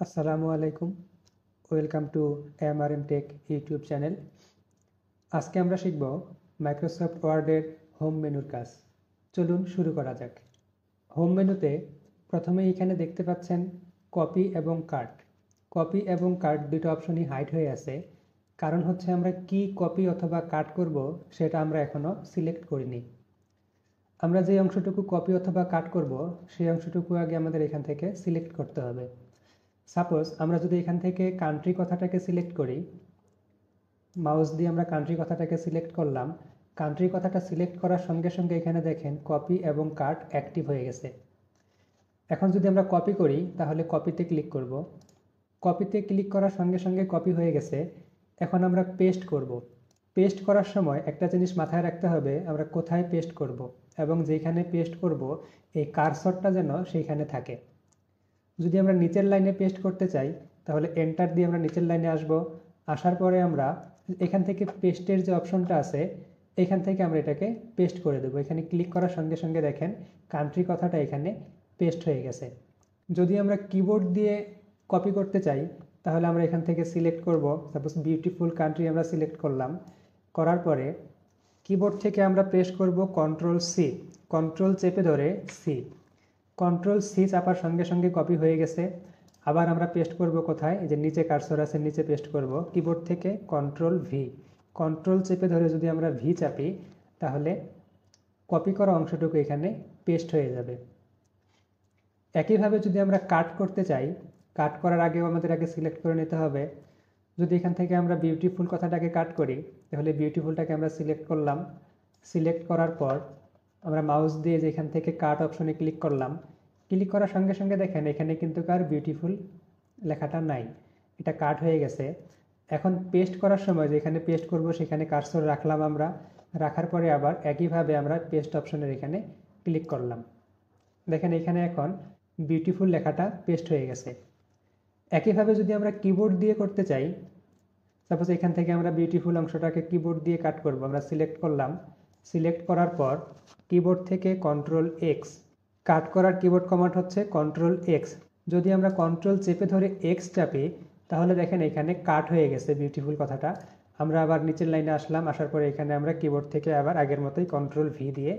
আসসালামু আলাইকুম, welcome to MRM take YouTube channel. আজকে আমরা শিখব মাইক্রোসফট ওয়ার্ডের হোম মেনুর কাজ। চলুন শুরু করা যাক। হোম মেনুতে প্রথমে এখানে দেখতে পাচ্ছেন কপি এবং কাট। কপি এবং কাট দুটো অপশনই হাইড হয়ে আছে, কারণ হচ্ছে আমরা কি কপি অথবা কাট করব সেটা আমরা এখনও সিলেক্ট করিনি। আমরা যে অংশটুকু কপি অথবা কাট করব সেই অংশটুকু আগে আমাদের এখান থেকে সিলেক্ট করতে হবে। সাপোজ আমরা যদি এখান থেকে কান্ট্রি কথাটাকে সিলেক্ট করি, মাউস দিয়ে আমরা কান্ট্রি কথাটাকে সিলেক্ট করলাম। কান্ট্রি কথাটা সিলেক্ট করার সঙ্গে সঙ্গে এখানে দেখেন কপি এবং কাট অ্যাক্টিভ হয়ে গেছে। এখন যদি আমরা কপি করি তাহলে কপিতে ক্লিক করব। কপিতে ক্লিক করার সঙ্গে সঙ্গে কপি হয়ে গেছে। এখন আমরা পেস্ট করব। পেস্ট করার সময় একটা জিনিস মাথায় রাখতে হবে, আমরা কোথায় পেস্ট করব এবং যেখানে পেস্ট করব এই কার্সরটা যেন সেইখানে থাকে। যদি আমরা নিচের লাইনে পেস্ট করতে চাই তাহলে এন্টার দিয়ে আমরা নিচের লাইনে আসব। আসার পরে আমরা এখান থেকে পেস্টের যে অপশনটা আছে এখান থেকে আমরা এটাকে পেস্ট করে দেবো। এখানে ক্লিক করার সঙ্গে সঙ্গে দেখেন কান্ট্রি কথাটা এখানে পেস্ট হয়ে গেছে। যদি আমরা কিবোর্ড দিয়ে কপি করতে চাই তাহলে আমরা এখান থেকে সিলেক্ট করব। সাপোজ বিউটিফুল কান্ট্রি আমরা সিলেক্ট করলাম। করার পরে কিবোর্ড থেকে আমরা প্রেস করব কন্ট্রোল সি, কন্ট্রোল চেপে ধরে সি। কন্ট্রোল সি চাপার সঙ্গে সঙ্গে কপি হয়ে গেছে। আবার আমরা পেস্ট করব কোথায়, এই যে নিচে কার্সর আছে নিচে পেস্ট করব। কিবোর্ড থেকে কন্ট্রোল ভি, কন্ট্রোল চেপে ধরে যদি আমরা ভি চাপি তাহলে কপি করা অংশটুকু এখানে পেস্ট হয়ে যাবে। একইভাবে যদি আমরা কাট করতে চাই, কাট করার আগেও আমাদের আগে সিলেক্ট করে নিতে হবে। যদি এখান থেকে আমরা বিউটিফুল কথাটাকে কাট করি তাহলে বিউটিফুলটাকে আমরা সিলেক্ট করলাম। সিলেক্ট করার পর আমরা মাউস দিয়ে যেখান থেকে কাট অপশনে ক্লিক করলাম। ক্লিক করার সঙ্গে সঙ্গে দেখেন এখানে কিন্তু আর বিউটিফুল লেখাটা নাই, এটা কাট হয়ে গেছে। এখন পেস্ট করার সময় যেখানে পেস্ট করব সেখানে কার্সর রাখলাম আমরা। রাখার পরে আবার একইভাবে আমরা পেস্ট অপশনের এখানে ক্লিক করলাম। দেখেন এখানে এখন বিউটিফুল লেখাটা পেস্ট হয়ে গেছে। একইভাবে যদি আমরা কিবোর্ড দিয়ে করতে চাই, সাপোজ এখান থেকে আমরা বিউটিফুল অংশটাকে কিবোর্ড দিয়ে কাট করব। আমরা সিলেক্ট করলাম। সিলেক্ট করার পর কিবোর্ড থেকে কন্ট্রোল এক্স, কাট করার কিবোর্ড কমান্ড হচ্ছে কন্ট্রোল এক্স। যদি আমরা কন্ট্রোল চেপে ধরে এক্স চাপি তাহলে দেখেন এখানে কাট হয়ে গেছে বিউটিফুল কথাটা। আমরা আবার নিচের লাইনে আসলাম, আসার পরে এখানে আমরা কিবোর্ড থেকে আবার আগের মতোই কন্ট্রোল ভি দিয়ে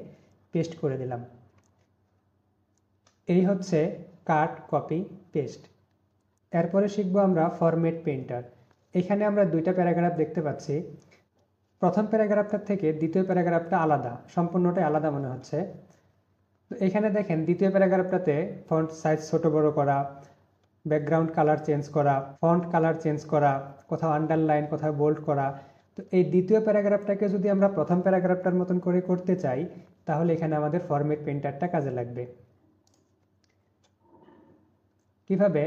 পেস্ট করে দিলাম। এই হচ্ছে কাট, কপি, পেস্ট। এরপরে শিখব আমরা ফরম্যাট পেইন্টার। এখানে আমরা দুইটা প্যারাগ্রাফ দেখতে পাচ্ছি। প্রথম প্যারাগ্রাফটার থেকে দ্বিতীয় প্যারাগ্রাফটা আলাদা, সম্পূর্ণটাই আলাদা মনে হচ্ছে। তো এখানে দেখেন দ্বিতীয় প্যারাগ্রাফটাতে ফন্ট সাইজ ছোট বড় করা, ব্যাকগ্রাউন্ড কালার চেঞ্জ করা, ফন্ট কালার চেঞ্জ করা, কোথাও আন্ডারলাইন কোথাও বোল্ড করা। তো এই দ্বিতীয় প্যারাগ্রাফটাকে যদি আমরা প্রথম প্যারাগ্রাফটার মতন করে করতে চাই তাহলে এখানে আমাদের ফরম্যাট পেইন্টারটা কাজে লাগবে। কিভাবে?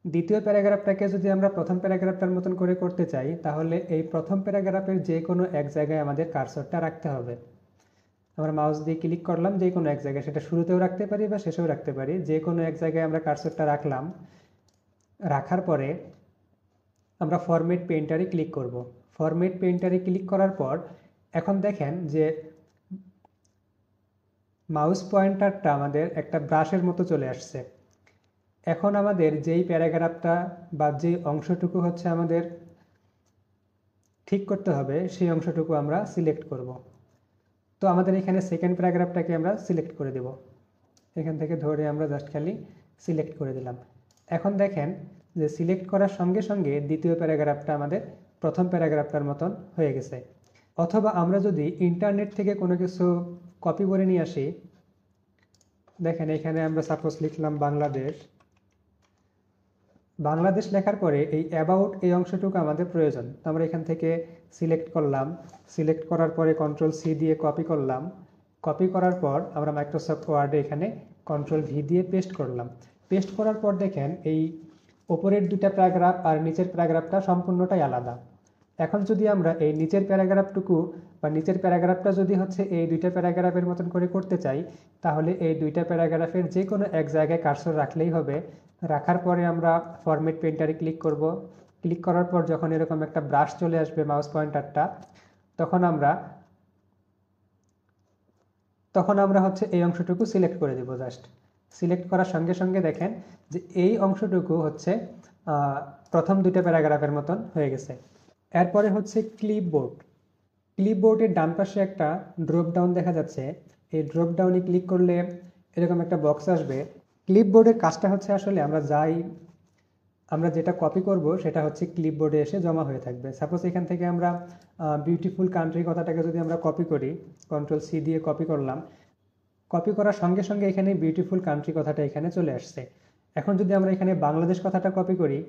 দ্বিতীয় প্যারাগ্রাফটাকে যদি আমরা প্রথম প্যারাগ্রাফটার মতন করে করতে চাই তাহলে এই প্রথম প্যারাগ্রাফের যে কোনো এক জায়গায় আমাদের কার্সরটা রাখতে হবে। আমরা মাউস দিয়ে ক্লিক করলাম যে কোনো এক জায়গায়, সেটা শুরুতেও রাখতে পারি বা শেষেও রাখতে পারি। যে কোনো এক জায়গায় আমরা কার্সরটা রাখলাম। রাখার পরে আমরা ফরম্যাট পেইন্টারে ক্লিক করব। ফরম্যাট পেইন্টারে ক্লিক করার পর এখন দেখেন যে মাউস পয়েন্টারটা আমাদের একটা ব্রাশের মতো চলে আসছে। এখন আমাদের যেই প্যারাগ্রাফটা বা যে অংশটুকু হচ্ছে আমাদের ঠিক করতে হবে সেই অংশটুকু আমরা সিলেক্ট করব। তো আমাদের এখানে সেকেন্ড প্যারাগ্রাফটাকে আমরা সিলেক্ট করে দেব। এখান থেকে ধরে আমরা জাস্ট খালি সিলেক্ট করে দিলাম। এখন দেখেন যে সিলেক্ট করার সঙ্গে সঙ্গে দ্বিতীয় প্যারাগ্রাফটা আমাদের প্রথম প্যারাগ্রাফটার মতন হয়ে গেছে। অথবা আমরা যদি ইন্টারনেট থেকে কোনো কিছু কপি করে নিয়ে আসি, দেখেন এখানে আমরা সাপোজ লিখলাম বাংলাদেশ। বাংলাদেশ লেখার পরে এই অ্যাবাউট এই অংশটুকু আমাদের প্রয়োজন। তো আমরা এখান থেকে সিলেক্ট করলাম। সিলেক্ট করার পরে কন্ট্রোল সি দিয়ে কপি করলাম। কপি করার পর আমরা মাইক্রোসফট ওয়ার্ডে এখানে কন্ট্রোল ভি দিয়ে পেস্ট করলাম। পেস্ট করার পর দেখেন এই ওপরের দুটা প্যারাগ্রাফ আর নিচের প্যারাগ্রাফটা সম্পূর্ণটাই আলাদা। এখন যদি আমরা এই নিচের প্যারাগ্রাফটুকু বা নিচের প্যারাগ্রাফটা যদি হচ্ছে এই দুইটা প্যারাগ্রাফের মতন করে করতে চাই তাহলে এই দুইটা প্যারাগ্রাফের যে কোনো এক জায়গায় কার্সর রাখলেই হবে। রাখার পরে আমরা ফরম্যাট পেইন্টারে ক্লিক করব। ক্লিক করার পর যখন এরকম একটা ব্রাশ চলে আসবে মাউস পয়েন্টারটা, তখন আমরা হচ্ছে এই অংশটুকু সিলেক্ট করে দেব। জাস্ট সিলেক্ট করার সঙ্গে সঙ্গে দেখেন যে এই অংশটুকু হচ্ছে প্রথম দুইটা প্যারাগ্রাফের মতন হয়ে গেছে। এরপরে হচ্ছে ক্লিপবোর্ড। ক্লিপবোর্ডের ডান পাশে একটা ড্রপ ডাউন দেখা যাচ্ছে। এই ড্রপ ডাউনে ক্লিক করলে এরকম একটা বক্স আসবে। ক্লিপবোর্ডের কাজটা হচ্ছে আসলে আমরা যেটা কপি করব সেটা হচ্ছে ক্লিপবোর্ডে এসে জমা হয়ে থাকবে। সাপোজ এখান থেকে আমরা বিউটিফুল কান্ট্রি কথাটাকে যদি আমরা কপি করি, Ctrl+C দিয়ে কপি করলাম, কপি করার সঙ্গে সঙ্গে এখানে বিউটিফুল কান্ট্রি কথাটা এখানে চলে আসছে। এখন যদি আমরা এখানে বাংলাদেশ কথাটা কপি করি,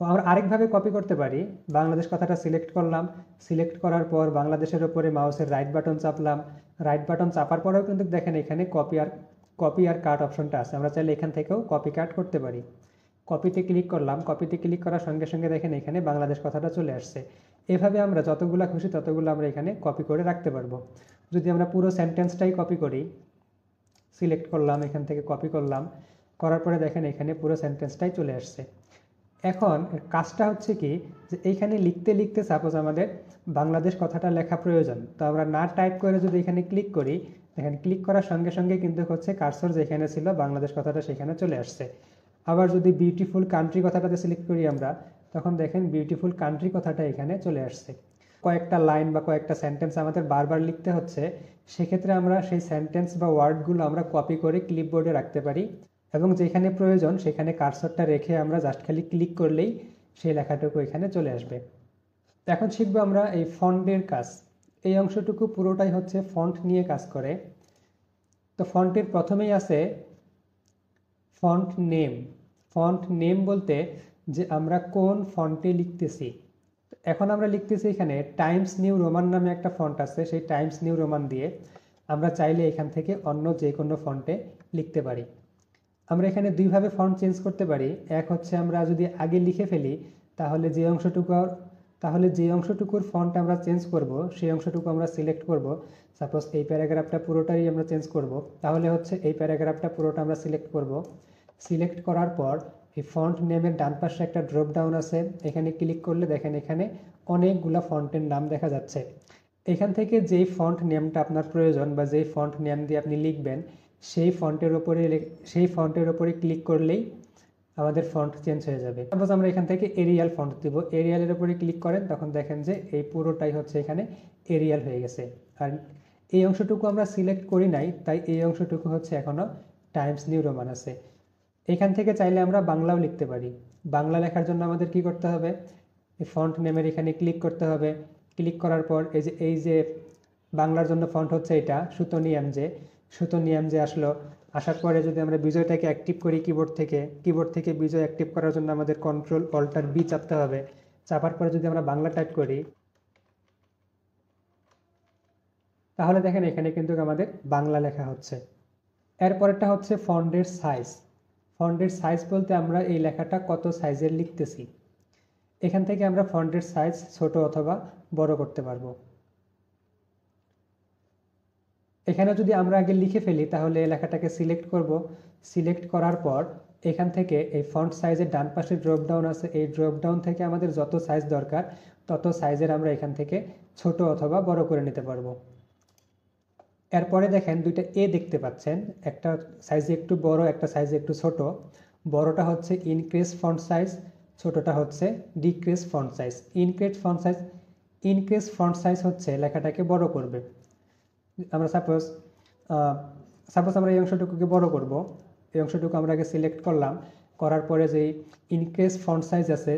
আমরা আরেকভাবে কপি করতে পারি। বাংলাদেশ কথাটা সিলেক্ট করলাম, সিলেক্ট করার পর বাংলাদেশের ওপরে মাউসের রাইট বাটন চাপলাম, রাইট বাটন চাপার পরেও কিন্তু দেখেন এখানে কপি আর কাট অপশনটা আছে। আমরা চাইলে এখান থেকেও কপি কাট করতে পারি। কপিতে ক্লিক করলাম, কপিতে ক্লিক করার সঙ্গে সঙ্গে দেখেন এখানে বাংলাদেশ কথাটা চলে আসছে। এভাবে আমরা যতগুলো খুশি ততগুলো আমরা এখানে কপি করে রাখতে পারবো। যদি আমরা পুরো সেন্টেন্সটাই কপি করি, সিলেক্ট করলাম, এখান থেকে কপি করলাম, করার পরে দেখেন এখানে পুরো সেন্টেন্সটাই চলে আসছে। এখন কাজটা হচ্ছে কি, যে এইখানে লিখতে লিখতে সাপোজ আমাদের বাংলাদেশ কথাটা লেখা প্রয়োজন, তো আমরা না টাইপ করে যদি এখানে ক্লিক করি, দেখেন ক্লিক করার সঙ্গে সঙ্গে কিন্তু হচ্ছে কার্সর যেখানে ছিল বাংলাদেশ কথাটা সেখানে চলে আসছে। আবার যদি বিউটিফুল কান্ট্রি কথাটাতে সিলেক্ট করি আমরা, তখন দেখেন বিউটিফুল কান্ট্রি কথাটা এখানে চলে আসছে। কয়েকটা লাইন বা কয়েকটা সেন্টেন্স আমাদের বারবার লিখতে হচ্ছে, সেক্ষেত্রে আমরা সেই সেন্টেন্স বা ওয়ার্ডগুলো আমরা কপি করে ক্লিপবোর্ডে রাখতে পারি এবং যেখানে প্রয়োজন সেখানে কার্সরটা রেখে আমরা জাস্ট খালি ক্লিক করলেই সেই লেখাটুকু এখানে চলে আসবে। এখন শিখবো আমরা এই ফন্টের কাজ। এই অংশটুকু পুরোটাই হচ্ছে ফন্ট নিয়ে কাজ করে। তো ফন্টের প্রথমেই আছে ফন্ট নেম। ফন্ট নেম বলতে যে আমরা কোন ফন্টে লিখতেছি। এখন আমরা লিখতেছি এখানে টাইমস নিউ রোমান নামে একটা ফন্ট আছে, সেই টাইমস নিউ রোমান দিয়ে আমরা চাইলে এখান থেকে অন্য যে কোনো ফন্টে লিখতে পারি। আমরা এখানে দুইভাবে ফন্ট চেঞ্জ করতে পারি। এক হচ্ছে আমরা যদি আগে লিখে ফেলি, তাহলে যে অংশটুকুর ফন্ট আমরা চেঞ্জ করব সেই অংশটুকু আমরা সিলেক্ট করব। সাপোজ এই প্যারাগ্রাফটা পুরোটাই আমরা চেঞ্জ করব, তাহলে হচ্ছে এই প্যারাগ্রাফটা পুরোটা আমরা সিলেক্ট করব। সিলেক্ট করার পর এই ফন্ট নেমের ডান পাশে একটা ড্রপ ডাউন আছে, এখানে ক্লিক করলে দেখেন এখানে অনেকগুলা ফন্টের নাম দেখা যাচ্ছে। এখান থেকে যেই ফন্ট নেমটা আপনার প্রয়োজন বা যেই ফন্ট নেম দিয়ে আপনি লিখবেন সেই ফন্টের ওপরে ক্লিক করলেই আমাদের ফন্ট চেঞ্জ হয়ে যাবে। সাপোজ আমরা এখান থেকে এরিয়াল ফন্ট দিব, এরিয়ালের উপরে ক্লিক করেন, তখন দেখেন যে এই পুরোটাই হচ্ছে এখানে এরিয়াল হয়ে গেছে। আর এই অংশটুকু আমরা সিলেক্ট করি নাই, তাই এই অংশটুকু হচ্ছে এখনো টাইমস নিউ রোমান আছে। এখান থেকে চাইলে আমরা বাংলাও লিখতে পারি। বাংলা লেখার জন্য আমাদের কি করতে হবে, এই ফন্ট নেমের এখানে ক্লিক করতে হবে। ক্লিক করার পর এই যে বাংলার জন্য ফন্ট হচ্ছে এটা সুতোনিয়াম যে আসার পরে যদি আমরা বিজয়টাকে অ্যাক্টিভ করি কিবোর্ড থেকে বিজয় অ্যাক্টিভ করার জন্য আমাদের Ctrl+Alt+B চাপতে হবে। চাপার পরে যদি আমরা বাংলা টাইপ করি, তাহলে দেখেন এখানে কিন্তু আমাদের বাংলা লেখা হচ্ছে। এরপরেরটা হচ্ছে ফন্টের সাইজ। ফন্টের সাইজ বলতে আমরা এই লেখাটা কত সাইজের লিখতেছি। এখান থেকে আমরা ফন্টের সাইজ ছোট অথবা বড় করতে পারবো। এখানে যদি আমরা আগে লিখে ফেলি, তাহলে এই লেখাটাকে সিলেক্ট করব। সিলেক্ট করার পর এখান থেকে এই ফন্ট সাইজের ডান পাশে ড্রপ ডাউন আছে, এই ড্রপ ডাউন থেকে আমাদের যত সাইজ দরকার তত সাইজের আমরা এখান থেকে ছোট অথবা বড় করে নিতে পারবো। এরপরে দেখেন দুইটা এ দেখতে পাচ্ছেন, একটা সাইজে একটু বড়, একটা সাইজে একটু ছোট। বড়টা হচ্ছে ইনক্রিজ ফন্ট সাইজ, ছোটটা হচ্ছে decrease font size. Increase font size হচ্ছে লেখাটাকে বড় করবে। আমরা সাপোজ আমরা এই অংশটুকুকে বড় করব। এই অংশটুকু আমরা আগে সিলেক্ট করলাম, করার পরে যে ইনক্রিজ ফন্ট সাইজ আছে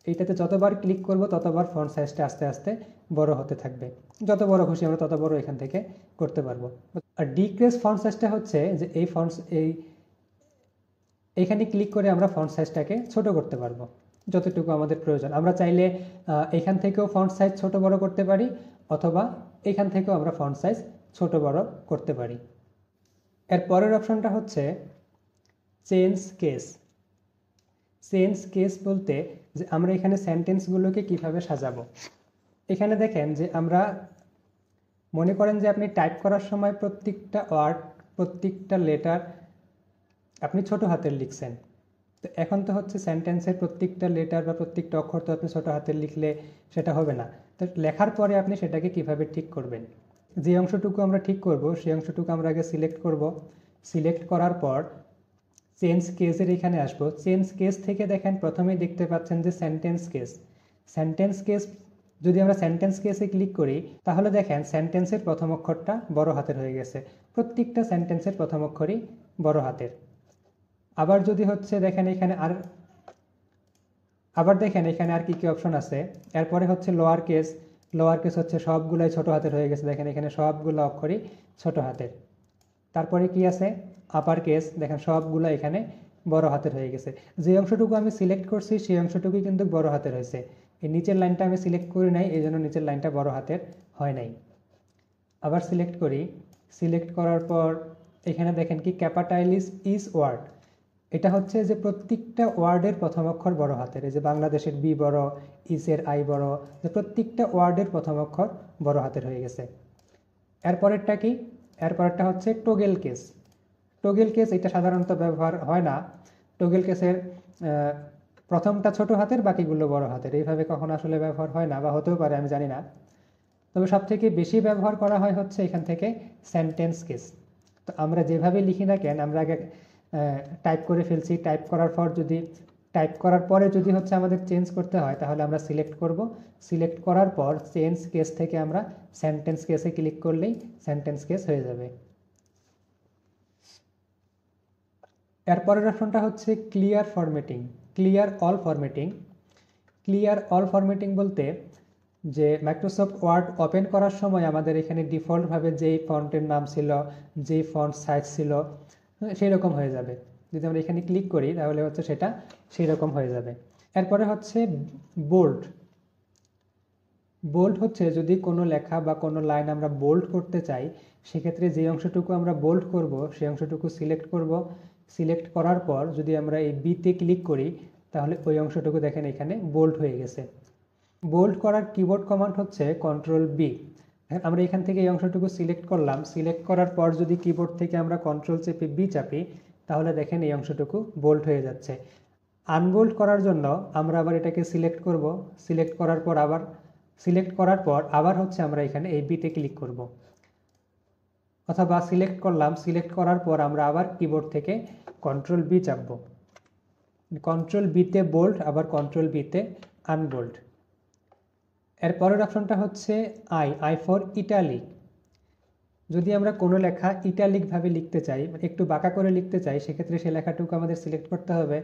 এইটাতে যতবার ক্লিক করব ততবার ফন্ট সাইজটা আস্তে আস্তে বড় হতে থাকবে। যত বড় খুশি আমরা তত বড় এখান থেকে করতে পারবো। আর ডিক্রিজ ফন্ট সাইজটা হচ্ছে যে এইখানে ক্লিক করে আমরা ফন্ট সাইজটাকে ছোট করতে পারবো যতটুকু আমাদের প্রয়োজন। আমরা চাইলে এখান থেকেও ফন্ট সাইজ ছোট বড় করতে পারি, অথবা এখান থেকেও আমরা ফন্ট সাইজ ছোট বড় করতে পারি। এর পরের অপশনটা হচ্ছে চেঞ্জ কেস। চেঞ্জ কেস বলতে যে আমরা এখানে সেন্টেন্সগুলোকে কিভাবে সাজাবো। এখানে দেখেন যে আমরা মনে করেন যে আপনি টাইপ করার সময় প্রত্যেকটা ওয়ার্ড, প্রত্যেকটা লেটার আপনি ছোট হাতের লিখছেন। তো এখন তো হচ্ছে সেন্টেন্সের প্রত্যেকটা লেটার বা প্রত্যেকটা অক্ষর তো আপনি ছোট হাতের লিখলে সেটা হবে না। তো লেখার পরে আপনি সেটাকে কিভাবে ঠিক করবেন, যে অংশটুকু আমরা ঠিক করব সেই অংশটুকু আমরা আগে সিলেক্ট করব। সিলেক্ট করার পর চেঞ্জ কেসের এখানে আসবো। চেঞ্জ কেস থেকে দেখেন প্রথমেই দেখতে পাচ্ছেন যে সেন্টেন্স কেস। সেন্টেন্স কেস যদি আমরা সেন্টেন্স কেসে ক্লিক করি তাহলে দেখেন সেন্টেন্সের প্রথম অক্ষরটা বড় হাতের হয়ে গেছে, প্রত্যেকটা সেন্টেন্সের প্রথম অক্ষরই বড় হাতের। আবার যদি হচ্ছে দেখেন এখানে আর কি কি অপশন আছে। এরপরে হচ্ছে লোয়ার কেস। লোয়ার কেস হচ্ছে সবগুলাই ছোট হাতের হয়ে গেছে, দেখেন এখানে সবগুলো অক্ষরই ছোট হাতের। তারপরে কি আছে আপার কেস, দেখেন সবগুলো এখানে বড় হাতের হয়ে গেছে। যে অংশটুকু আমি সিলেক্ট করছি সেই অংশটুকুই কিন্তু বড় হাতের হয়েছে। এই নিচের লাইনটা আমি সিলেক্ট করি নাই, এই জন্য নিচের লাইনটা বড় হাতের হয় নাই। আবার সিলেক্ট করি, সিলেক্ট করার পর এখানে দেখেন কি ক্যাপিটালিস ইজ ওয়ার্ড। এটা হচ্ছে যে প্রত্যেকটা ওয়ার্ডের প্রথম অক্ষর বড় হাতের। এই যে বাংলাদেশের বি বড়, ইসের আই বড়, যে প্রত্যেকটা ওয়ার্ডের প্রথম অক্ষর বড় হাতের হয়ে গেছে। এরপরেরটা কি, এরপরেরটা হচ্ছে টোগেল কেস। টোগেল কেস এটা সাধারণত ব্যবহার হয় না। টোগেল কেসের প্রথমটা ছোট হাতের, বাকিগুলো বড় হাতের, এইভাবে কখনো আসলে ব্যবহার হয় না, বা হতেও পারে আমি জানি না। তবে সব থেকে বেশি ব্যবহার করা হয় হচ্ছে এখান থেকে সেন্টেন্স কেস। তো আমরা যেভাবে লিখি না কেন, আমরা আগে টাইপ করে ফেলছি, টাইপ করার পরে যদি হচ্ছে আমাদের চেঞ্জ করতে হয় তাহলে আমরা সিলেক্ট করব। সিলেক্ট করার পর চেঞ্জ কেস থেকে আমরা সেন্টেন্স কেসে ক্লিক করলেই সেন্টেন্স কেস হয়ে যাবে। এরপরের অপশনটা হচ্ছে clear formatting, clear all formatting. Clear all formatting বলতে যে মাইক্রোসফট ওয়ার্ড ওপেন করার সময় আমাদের এখানে ডিফল্টভাবে যেই ফন্টের নাম ছিল, যেই ফন্ট সাইজ ছিল, সেই রকম হয়ে যাবে। যদি আমরা এখানে ক্লিক করি তাহলে হচ্ছে সেটা সেই রকম হয়ে যাবে। এরপরে হচ্ছে বোল্ড। বোল্ড হচ্ছে যদি কোনো লেখা বা কোনো লাইন আমরা বোল্ড করতে চাই, সেক্ষেত্রে যে অংশটুকু আমরা বোল্ড করব সেই অংশটুকু সিলেক্ট করব। সিলেক্ট করার পর যদি আমরা এই বিতে ক্লিক করি তাহলে ওই অংশটুকু দেখেন এখানে বোল্ড হয়ে গেছে। বোল্ড করার কিবোর্ড কমান্ড হচ্ছে কন্ট্রোল বি। আমরা এখান থেকে এই অংশটুকু সিলেক্ট করলাম। সিলেক্ট করার পর যদি কিবোর্ড থেকে আমরা কন্ট্রোল চেপে বি চাপি তাহলে দেখেন এই অংশটুকু বোল্ড হয়ে যাচ্ছে। আনবোল্ড করার জন্য আমরা আবার এটাকে সিলেক্ট করব। সিলেক্ট করার পর আবার হচ্ছে আমরা এখানে এই বিতে ক্লিক করব, অথবা সিলেক্ট করলাম, সিলেক্ট করার পর আমরা আবার কিবোর্ড থেকে কন্ট্রোল বি চাপব। কন্ট্রোল বিতে বোল্ড, আবার কন্ট্রোল বিতে আনবোল্ড। এরপরের অপশনটা হচ্ছে আই ফর ইটালিক। যদি আমরা কোনো লেখা ইটালিকভাবে লিখতে চাই, একটু বাঁকা করে লিখতে চাই, সেক্ষেত্রে সেই লেখাটুকু আমাদের সিলেক্ট করতে হবে।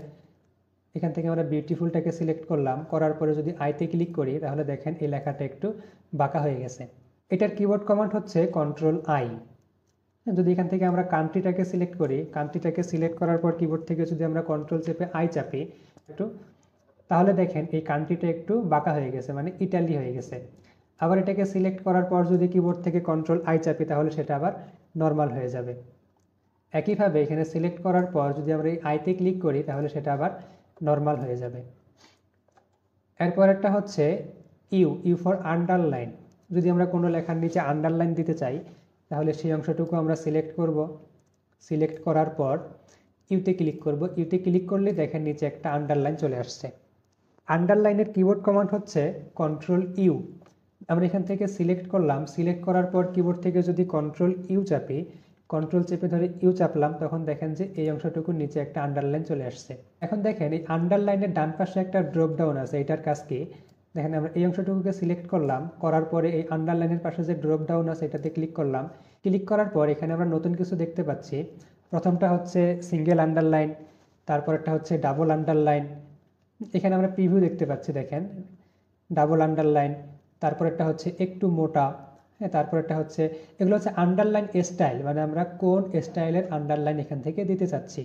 এখান থেকে আমরা বিউটিফুলটাকে সিলেক্ট করলাম, করার পরে যদি আইতে ক্লিক করি তাহলে দেখেন এই লেখাটা একটু বাঁকা হয়ে গেছে। এটার কিবোর্ড কমান্ড হচ্ছে কন্ট্রোল আই। যদি এখান থেকে আমরা কান্ট্রিটাকে সিলেক্ট করি, কান্ট্রিটাকে সিলেক্ট করার পর কিবোর্ড থেকে যদি আমরা কন্ট্রোল চেপে আই চাপি একটু, তাহলে দেখেন এই কান্ট্রিটা একটু বাঁকা হয়ে গেছে, মানে ইটালি হয়ে গেছে। আবার এটাকে সিলেক্ট করার পর যদি কিবোর্ড থেকে কন্ট্রোল আই চাপি তাহলে সেটা আবার নর্মাল হয়ে যাবে। একইভাবে এখানে সিলেক্ট করার পর যদি আমরা এই আইতে ক্লিক করি তাহলে সেটা আবার নর্মাল হয়ে যাবে। এরপরেরটা হচ্ছে ইউ ফর আন্ডারলাইন। যদি আমরা কোনো লেখার নিচে আন্ডারলাইন দিতে চাই তাহলে সেই অংশটুকু আমরা সিলেক্ট করব। সিলেক্ট করার পর ইউতে ক্লিক করব। ইউতে ক্লিক করলে দেখেন নিচে একটা আন্ডারলাইন চলে আসছে। আন্ডারলাইনের কিবোর্ড কমান্ড হচ্ছে কন্ট্রোল ইউ। আমরা এখান থেকে সিলেক্ট করলাম, সিলেক্ট করার পর কিবোর্ড থেকে যদি কন্ট্রোল ইউ চাপি, কন্ট্রোল চেপে ধরে ইউ চাপলাম, তখন দেখেন যে এই অংশটুকুর নিচে একটা আন্ডারলাইন চলে আসছে। এখন দেখেন এই আন্ডারলাইনের ডান পাশে একটা ড্রপ ডাউন আছে, এটার কাজ কি? দেখেন আমরা এই অংশটুকুকে সিলেক্ট করলাম, করার পরে এই আন্ডারলাইনের পাশে যে ড্রপ ডাউন আছে এটাতে ক্লিক করলাম। ক্লিক করার পর এখানে আমরা নতুন কিছু দেখতে পাচ্ছি। প্রথমটা হচ্ছে সিঙ্গেল আন্ডারলাইন, তারপরটা হচ্ছে ডাবল আন্ডারলাইন। এখানে আমরা প্রিভিউ দেখতে পাচ্ছি, দেখেন ডাবল আন্ডারলাইন, তারপর একটা হচ্ছে একটু মোটা, হ্যাঁ, তারপর একটা হচ্ছে, এগুলো হচ্ছে আন্ডারলাইন স্টাইল, মানে আমরা কোন স্টাইলের আন্ডারলাইন এখান থেকে দিতে চাচ্ছি।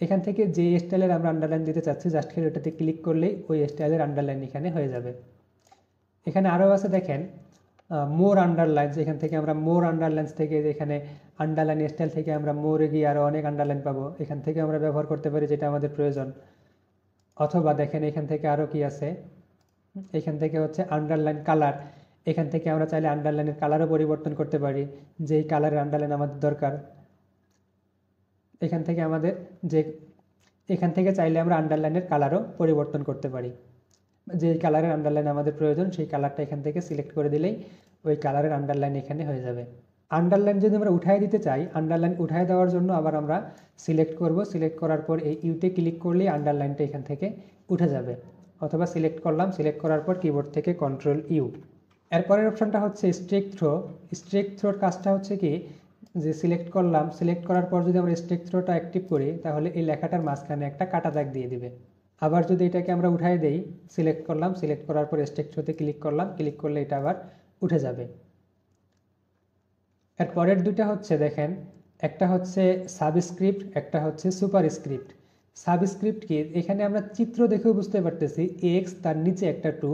এখান থেকে যে স্টাইলের আমরা আন্ডারলাইন দিতে চাচ্ছি জাস্ট খেলে ওটাতে ক্লিক করলেই ওই স্টাইলের আন্ডারলাইন এখানে হয়ে যাবে। এখানে আরও আছে দেখেন মোর আন্ডারলাইন্স। এখান থেকে আমরা মোর আন্ডারলাইন্স থেকে, এখানে আন্ডারলাইন স্টাইল থেকে আমরা মোরে গিয়ে আরও অনেক আন্ডারলাইন পাবো, এখান থেকে আমরা ব্যবহার করতে পারি যেটা আমাদের প্রয়োজন। অথবা দেখেন এখান থেকে আরও কি আছে, এখান থেকে হচ্ছে আন্ডারলাইন কালার। এখান থেকে আমরা চাইলে আন্ডারলাইনের কালারও পরিবর্তন করতে পারি, যেই কালারের আন্ডারলাইন আমাদের দরকার। এখান থেকে চাইলে আমরা আন্ডারলাইনের কালারও পরিবর্তন করতে পারি। যেই কালারের আন্ডারলাইন আমাদের প্রয়োজন সেই কালারটা এখান থেকে সিলেক্ট করে দিলেই ওই কালারের আন্ডারলাইন এখানে হয়ে যাবে। আন্ডারলাইন যদি আমরা উঠাই দিতে চাই, আন্ডারলাইন উঠাই দেওয়ার জন্য আবার আমরা সিলেক্ট করব, সিলেক্ট করার পর এই ইউতে ক্লিক করলেই আন্ডারলাইনটা এখান থেকে উঠে যাবে, অথবা সিলেক্ট করলাম, সিলেক্ট করার পর কিবোর্ড থেকে কন্ট্রোল ইউ। এরপরের অপশনটা হচ্ছে স্ট্রেক থ্রো। স্ট্রেক থ্রোর কাজটা হচ্ছে কি, যে সিলেক্ট করলাম, সিলেক্ট করার পর যদি আমরা স্ট্রেক থ্রোটা অ্যাক্টিভ করি তাহলে এই লেখাটার মাঝখানে একটা কাটা দাগ দিয়ে দিবে। আবার যদি এটাকে আমরা উঠাই দেই, সিলেক্ট করলাম, সিলেক্ট করার পর স্ট্রেক থ্রোতে ক্লিক করলাম, ক্লিক করলে এটা আবার উঠে যাবে। এর পরের দুইটা হচ্ছে দেখেন, একটা হচ্ছে সাবস্ক্রিপ্ট, একটা হচ্ছে সুপারস্ক্রিপ্ট। সাবস্ক্রিপ্ট কি, এখানে আমরা চিত্র দেখেও বুঝতে পারতেছি এক্স তার নিচে একটা টু,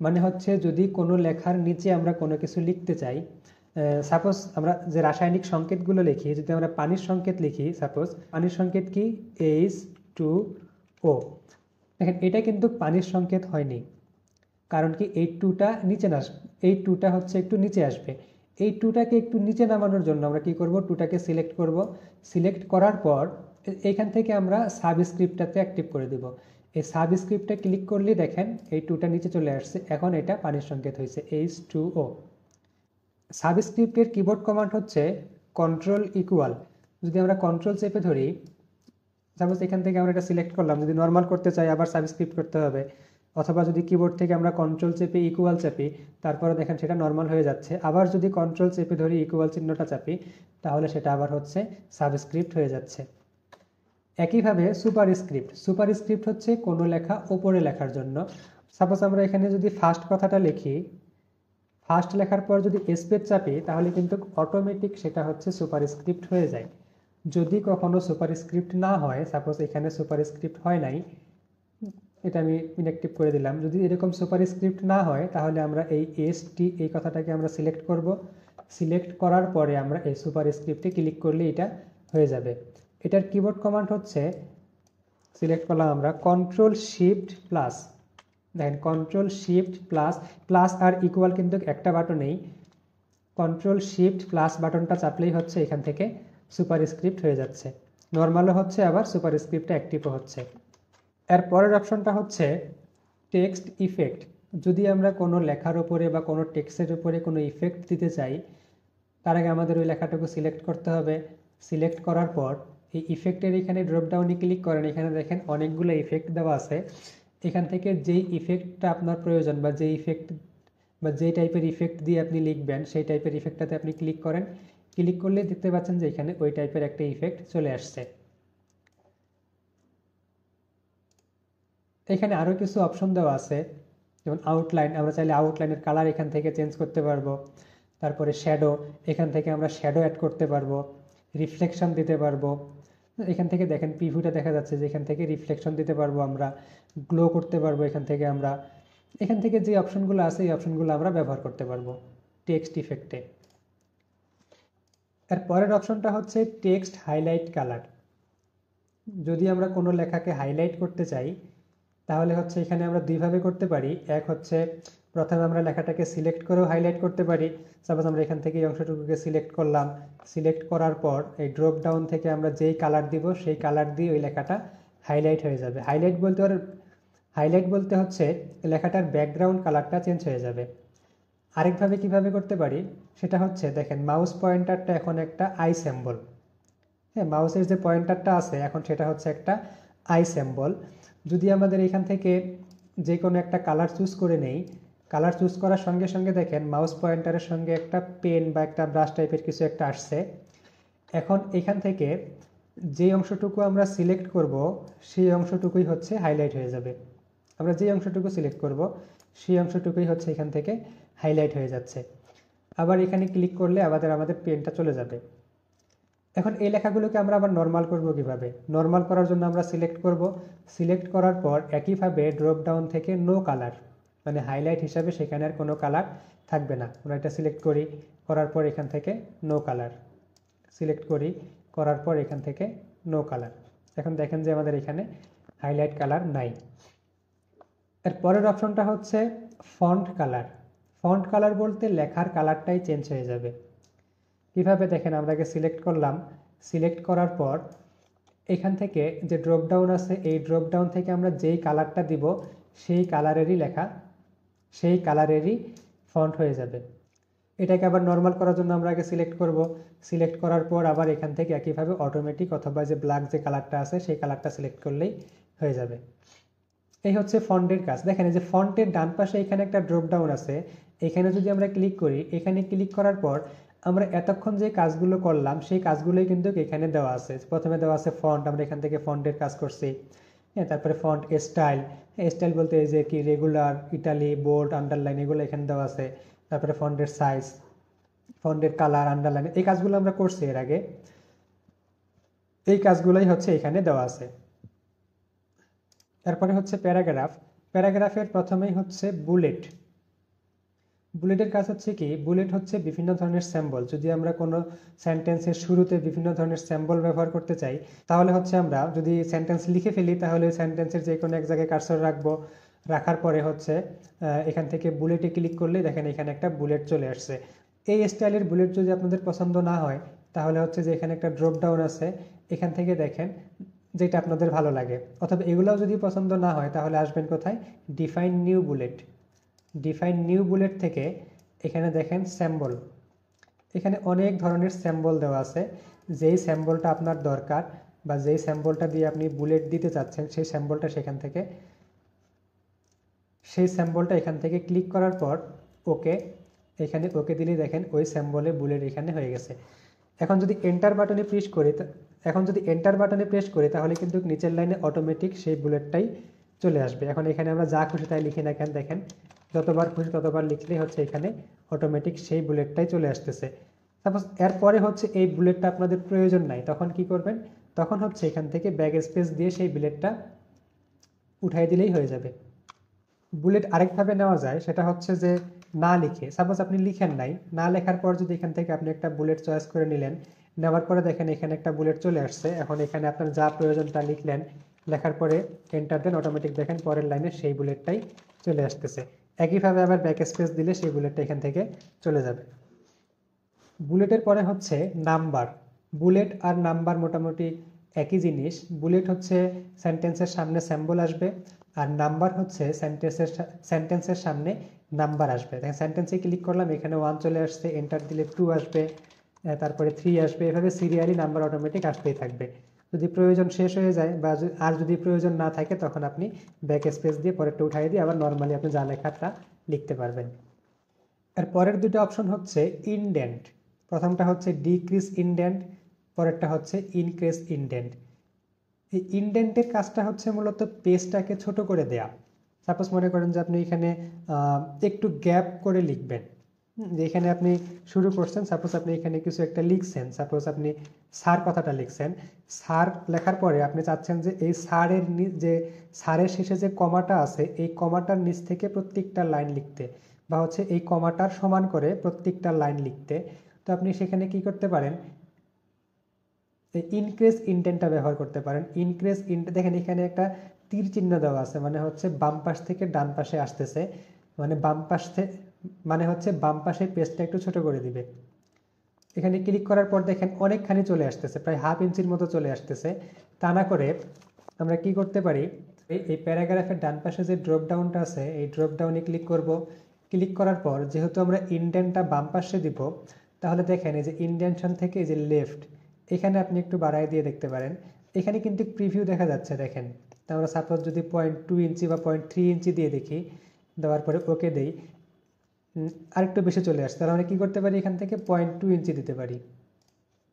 মানে হচ্ছে যদি কোনো লেখার নিচে আমরা কোনো কিছু লিখতে চাই, সাপোজ আমরা যে রাসায়নিক সংকেতগুলো লিখি, যদি আমরা পানির সংকেত লিখি, সাপোজ পানির সংকেত কি H2O, দেখেন এটা কিন্তু পানির সংকেত হয়নি, কারণ কি এই টুটা নিচে না, এই টুটা হচ্ছে একটু নিচে আসবে। এই টুটাকে একটু নিচে নামানোর জন্য আমরা কি করব, টুটাকে সিলেক্ট করব, সিলেক্ট করার পর এখান থেকে আমরা সাবস্ক্রিপ্টটাতে অ্যাক্টিভ করে দেব। এই সাবস্ক্রিপ্টে ক্লিক করলেই দেখেন এই টুটা নিচে চলে আসছে, এখন এটা পানির সংকেত হয়েছে H2O। সাবস্ক্রিপ্টের কিবোর্ড কমান্ড হচ্ছে কন্ট্রোল ইকুয়াল। যদি আমরা কন্ট্রোল চেপে ধরি, সাপোজ এখান থেকে আমরা এটা সিলেক্ট করলাম, যদি নর্মাল করতে চাই আবার সাবস্ক্রিপ্ট করতে হবে, অথবা যদি কিবোর্ড থেকে আমরা কন্ট্রোল চেপে ইকুয়াল চাপি, তারপরে দেখেন সেটা নর্মাল হয়ে যাচ্ছে। আবার যদি কন্ট্রোল চেপে ধরি ইকুয়াল চিহ্নটা চাপি, তাহলে সেটা আবার হচ্ছে সাবস্ক্রিপ্ট হয়ে যাচ্ছে। একইভাবে সুপারস্ক্রিপ্ট, সুপারস্ক্রিপ্ট হচ্ছে কোনো লেখা ওপরে লেখার জন্য। সাপোজ আমরা এখানে যদি ফার্স্ট কথাটা লিখি, ফার্স্ট লেখার পর যদি স্পেস চাপি, তাহলে কিন্তু অটোমেটিক সেটা হচ্ছে সুপারস্ক্রিপ্ট হয়ে যায়। যদি কখনো সুপারস্ক্রিপ্ট না হয়, সাপোজ এখানে সুপারস্ক্রিপ্ট হয় নাই, এটা আমি ইনঅ্যাক্টিভ করে দিলাম, যদি এরকম সুপারস্ক্রিপ্ট না হয় তাহলে আমরা এই এসটি এই কথাটাকে আমরা সিলেক্ট করব, সিলেক্ট করার পরে আমরা এই সুপারস্ক্রিপ্টে ক্লিক করলে এটা হয়ে যাবে। এটার কিবোর্ড কমান্ড হচ্ছে, সিলেক্ট করলাম আমরা কন্ট্রোল শিফট প্লাস, দেখেন কন্ট্রোল শিফট প্লাস, প্লাস আর ইকুয়াল কিন্তু একটা বাটনেই, কন্ট্রোল শিফট প্লাস বাটনটা চাপলেই হচ্ছে এখান থেকে সুপারস্ক্রিপ্ট হয়ে যাচ্ছে, নর্মালও হচ্ছে আবার সুপারস্ক্রিপ্টটা অ্যাক্টিভও হচ্ছে। এর পরের অপশনটা হচ্ছে টেক্সট ইফেক্ট। যদি আমরা কোনো লেখার উপরে বা কোনো টেক্সটের উপরে কোনো ইফেক্ট দিতে চাই, তার আগে আমাদের ওই লেখাটাকে সিলেক্ট করতে হবে, সিলেক্ট করার পর এই ইফেক্টের এখানে ড্রপডাউনে ক্লিক করেন, এখানে দেখেন অনেকগুলো ইফেক্ট দেওয়া আছে, এখান থেকে যেই ইফেক্টটা আপনার প্রয়োজন বা যেই ইফেক্ট বা যেই টাইপের ইফেক্ট দিয়ে আপনি লিখবেন সেই টাইপের ইফেক্টটাতে আপনি ক্লিক করেন, ক্লিক করলে দেখতে পাচ্ছেন যে এখানে ওই টাইপের একটা ইফেক্ট চলে আসছে। এখানে আরও কিছু অপশন দেওয়া আছে, যেমন আউটলাইন, আমরা চাইলে আউটলাইনের কালার এখান থেকে চেঞ্জ করতে পারবো, তারপরে শ্যাডো, এখান থেকে আমরা শ্যাডো অ্যাড করতে পারবো, রিফ্লেকশন দিতে পারবো, এখান থেকে দেখেন প্রিভিউটা দেখা যাচ্ছে যে এখান থেকে রিফ্লেকশন দিতে পারবো, আমরা গ্লো করতে পারবো, এখান থেকে আমরা এখান থেকে যে অপশনগুলো আছে এই অপশনগুলো আমরা ব্যবহার করতে পারবো টেক্সট ইফেক্টে। এর পরের অপশনটা হচ্ছে টেক্সট হাইলাইট কালার। যদি আমরা কোনো লেখাকে হাইলাইট করতে চাই তাহলে হচ্ছে এখানে আমরা দুইভাবে করতে পারি। এক হচ্ছে প্রথমে আমরা লেখাটাকে সিলেক্ট করেও হাইলাইট করতে পারি, সাপোজ আমরা এখান থেকে এই অংশটুকুকে সিলেক্ট করলাম, সিলেক্ট করার পর এই ড্রপ ডাউন থেকে আমরা যেই কালার দিব সেই কালার দিয়ে ওই লেখাটা হাইলাইট হয়ে যাবে। হাইলাইট বলতে হচ্ছে লেখাটার ব্যাকগ্রাউন্ড কালারটা চেঞ্জ হয়ে যাবে। আরেকভাবে কিভাবে করতে পারি সেটা হচ্ছে, দেখেন মাউস পয়েন্টারটা এখন একটা আই সিম্বল, হ্যাঁ মাউসের যে পয়েন্টারটা আছে এখন সেটা হচ্ছে একটা আই সিম্বল। যদি আমাদের এখান থেকে যে কোনো একটা কালার চুজ করে নেই, কালার চুজ করার সঙ্গে সঙ্গে দেখেন মাউস পয়েন্টারের সঙ্গে একটা পেন বা একটা ব্রাশ টাইপের কিছু একটা আসছে। এখন এখান থেকে যে অংশটুকু আমরা সিলেক্ট করব সেই অংশটুকুই হচ্ছে হাইলাইট হয়ে যাবে। আমরা যে অংশটুকু সিলেক্ট করব সেই অংশটুকুই হচ্ছে এখান থেকে হাইলাইট হয়ে যাচ্ছে। আবার এখানে ক্লিক করলে আমাদের পেনটা চলে যাবে। এখন এই লেখাগুলোকে আমরা আবার নর্মাল করব কিভাবে? নর্মাল করার জন্য আমরা সিলেক্ট করব, সিলেক্ট করার পর একইভাবে ড্রপ ডাউন থেকে নো কালার, মানে হাইলাইট হিসাবে সেখানে আর কোনো কালার থাকবে না। আমরা এটা সিলেক্ট করি, করার পর এখান থেকে নো কালার, সিলেক্ট করি, করার পর এখান থেকে নো কালার। এখন দেখেন যে আমাদের এখানে হাইলাইট কালার নাই। এর পরের অপশনটা হচ্ছে ফন্ট কালার। ফন্ট কালার বলতে লেখার কালারটাই চেঞ্জ হয়ে যাবে। কিভাবে দেখেন, আমরা আগে সিলেক্ট করলাম, সিলেক্ট করার পর এখান থেকে যে ড্রপ ডাউন আছে এই ড্রপ ডাউন থেকে আমরা যেই কালারটা দিব সেই কালারেরই লেখা, সেই কালারেরই ফন্ট হয়ে যাবে। এটাকে আবার নর্মাল করার জন্য আমরা আগে সিলেক্ট করব। সিলেক্ট করার পর আবার এখান থেকে একইভাবে অটোমেটিক অথবা যে ব্ল্যাক যে কালারটা আছে সেই কালারটা সিলেক্ট করলেই হয়ে যাবে। এই হচ্ছে ফন্টের কাজ। দেখেন এই যে ফন্টের ডান পাশে এখানে একটা ড্রপ ডাউন আছে, এখানে যদি আমরা ক্লিক করি, এখানে ক্লিক করার পর আমরা এতক্ষণ যে কাজগুলো করলাম সেই কাজগুলোই কিন্তু এখানে দেওয়া আছে। প্রথমে দেওয়া আছে ফন্ট, আমরা এখান থেকে ফন্টের কাজ করছি। হ্যাঁ, তারপরে ফন্ট স্টাইল, স্টাইল বলতে এই যে কি রেগুলার, ইটালি, বোল্ড, আন্ডারলাইন এগুলো এখানে দেওয়া আছে। তারপরে ফন্টের সাইজ, ফন্টের কালার, আন্ডারলাইন, এই কাজগুলো আমরা করছি এর আগে। এই কাজগুলোই হচ্ছে এখানে দেওয়া আছে। তারপরে হচ্ছে প্যারাগ্রাফ। প্যারাগ্রাফের প্রথমেই হচ্ছে বুলেট। বুলেটের কাজ হচ্ছে কি, বুলেট হচ্ছে বিভিন্ন ধরনের সিম্বল। যদি আমরা কোনো সেন্টেন্সের শুরুতে বিভিন্ন ধরনের সিম্বল ব্যবহার করতে চাই, তাহলে হচ্ছে আমরা যদি সেন্টেন্স লিখে ফেলি, তাহলে সেন্টেন্সের যে কোনো এক জায়গায় কার্সর রাখবো, রাখার পরে হচ্ছে এখান থেকে বুলেটে ক্লিক করলে দেখেন এখানে একটা বুলেট চলে আসছে। এই স্টাইলের বুলেট যদি আপনাদের পছন্দ না হয়, তাহলে হচ্ছে যে এখানে একটা ড্রপ ডাউন আছে, এখান থেকে দেখেন যেটা আপনাদের ভালো লাগে। অথবা এগুলোও যদি পছন্দ না হয়, তাহলে আসবেন কোথায়, define new bullet. Define new bullet থেকে এখানে দেখেন সিম্বল, এখানে অনেক ধরনের সিম্বল দেওয়া আছে। যেই সিম্বলটা আপনার দরকার বা যেই সিম্বলটা দিয়ে আপনি বুলেট দিতে চাচ্ছেন, সেই সিম্বলটা এখান থেকে ক্লিক করার পর ওকে, এখানে ওকে দিলে দেখেন ওই সিম্বলে বুলেট এখানে হয়ে গেছে। এখন যদি এন্টার বাটনে প্রেস করি, তাহলে কিন্তু নিচের লাইনে অটোমেটিক সেই বুলেটটাই চলে আসবে। এখন এখানে আমরা যা খুশি তাই লিখে না কেন, দেখেন যতবার খুশি ততবার লিখলেই হচ্ছে এখানে অটোমেটিক সেই বুলেটটাই চলে আসতেছে। সাপোজ এরপরে হচ্ছে এই বুলেটটা আপনাদের প্রয়োজন নাই, তখন কি করবেন, তখন হচ্ছে এখান থেকে ব্যাক স্পেস দিয়ে সেই বুলেটটা উঠাই দিলেই হয়ে যাবে। বুলেট আরেকভাবে নেওয়া যায়, সেটা হচ্ছে যে না লিখে, সাপোজ আপনি লিখেন নাই, না লেখার পর যদি এখান থেকে আপনি একটা বুলেট চয়েস করে নিলেন, নেওয়ার পরে দেখেন এখানে একটা বুলেট চলে আসছে। এখন এখানে আপনার যা প্রয়োজন তা লিখলেন, লেখার পরে এন্টার দেন, অটোমেটিক দেখেন পরের লাইনে সেই বুলেটটাই চলে আসতেছে। একইভাবে আবার ব্যাক স্পেস দিলে সেই বুলেটটা এখান থেকে চলে যাবে। বুলেটের পরে হচ্ছে নাম্বার। বুলেট আর নাম্বার মোটামুটি একই জিনিস। বুলেট হচ্ছে সেন্টেন্সের সামনে সিম্বল আসবে, আর নাম্বার হচ্ছে সেন্টেন্সের সামনে নাম্বার আসবে। দেখেন সেন্টেন্সে ক্লিক করলাম, এখানে 1 চলে আসছে, এন্টার দিলে 2 আসবে, তারপরে 3 আসবে, এভাবে সিরিয়ালি নাম্বার অটোমেটিক আসতেই থাকবে। যদি প্রয়োজন শেষ হয়ে যায় বা আর যদি প্রয়োজন না থাকে, তখন আপনি ব্যাক স্পেস দিয়ে পরেরটা উঠাই দিয়ে আবার নর্মালি আপনি যা লেখাটা লিখতে পারবেন। এর পরের দুটো অপশন হচ্ছে ইনডেন্ট। প্রথমটা হচ্ছে ডিক্রিজ ইনডেন্ট, পরেরটা হচ্ছে ইনক্রিজ ইনডেন্ট। এই ইনডেন্টের কাজটা হচ্ছে মূলত পেজটাকে ছোট করে দেয়া। সাপোজ মনে করেন যে আপনি এখানে একটু গ্যাপ করে লিখবেন, যে এখানে আপনি শুরু করছেন, সাপোজ আপনি এখানে কিছু একটা লিখছেন, সাপোজ আপনি স্যার কথাটা লিখছেন, স্যার লেখার পরে আপনি চাচ্ছেন যে এই স্যারের যে স্যারের শেষে যে কমাটা আছে, এই কমাটার নিচ থেকে প্রত্যেকটা লাইন লিখতে, বা হচ্ছে এই কমাটার সমান করে প্রত্যেকটা লাইন লিখতে। তো আপনি সেখানে কি করতে পারেন, ইনক্রিজ ইনডেন্টটা ব্যবহার করতে পারেন। ইনক্রিজ ইনডেন্ট, দেখেন এখানে একটা তীর চিহ্ন দেওয়া আছে, মানে হচ্ছে বাম পাশ থেকে ডান পাশে আসতেছে, মানে বাম পাশে পেজটা একটু ছোট করে দিবে। এখানে ক্লিক করার পর দেখেন অনেকখানি চলে আসতেছে, প্রায় হাফ ইঞ্চির মতো চলে আসতেছে। তা না করে আমরা কি করতে পারি, এই প্যারাগ্রাফের ডান পাশে যে ড্রপ ডাউনটা আছে, এই ড্রপ ডাউনে ক্লিক করব। ক্লিক করার পর যেহেতু আমরা ইনডেন্টটা বাম পাশে দিব, তাহলে দেখেন এই যে ইনডেন্টশন থেকে এই যে লেফট, এখানে আপনি একটু বাড়াই দিয়ে দেখতে পারেন। এখানে কিন্তু প্রিভিউ দেখা যাচ্ছে, দেখেন। তা আমরা সাপোজ যদি 0.2 ইঞ্চি বা 0.3 ইঞ্চি দিয়ে দেখি, দেওয়ার পরে ওকে দেই, আরেকটু বেশি চলে আসছে, তাহলে আমরা কী করতে পারি, এখান থেকে 0.2 ইঞ্চি দিতে পারি।